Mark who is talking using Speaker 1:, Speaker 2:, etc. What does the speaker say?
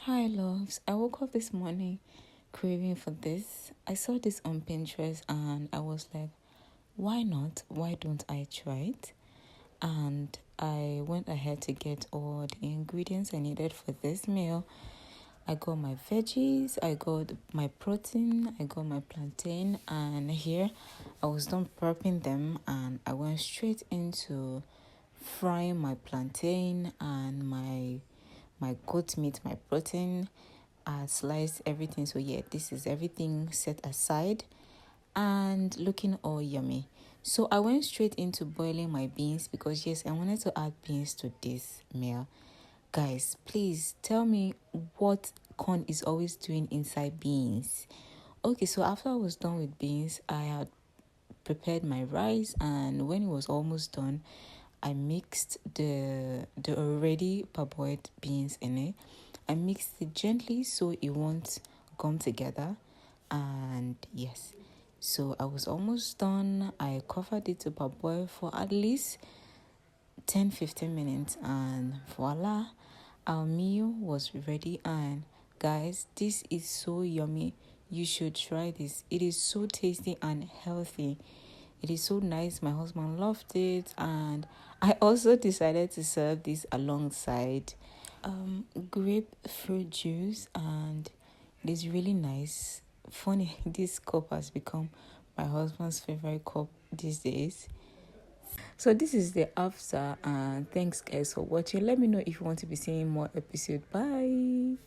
Speaker 1: Hi, loves. I woke up this morning craving for this. I saw this on Pinterest and I was like, why not? Why don't I try it? And I went ahead to get all the ingredients I needed for this meal. I got my veggies, I got my protein, I got my plantain, and here I was done prepping them and I went straight into frying my plantain and my goat meat, my protein. I sliced everything. So yeah, this is everything set aside and looking all yummy. So I went straight into boiling my beans because yes, I wanted to add beans to this meal. Guys, please tell me what corn is always doing inside beans. Okay, so after I was done with beans, I had prepared my rice, and when it was almost done, I mixed the already parboiled beans in it. I mixed it gently so it won't come together. And yes, so I was almost done. I covered it to parboil for at least 10-15 minutes, and voila, our meal was ready. And guys, this is so yummy. You should try this. It is so tasty and healthy. It is so nice. My husband loved it, and I also decided to serve this alongside grapefruit juice, and it is really nice. Funny, this cup has become my husband's favorite cup these days. So this is the after, and thanks guys for watching. Let me know if you want to be seeing more episodes. Bye.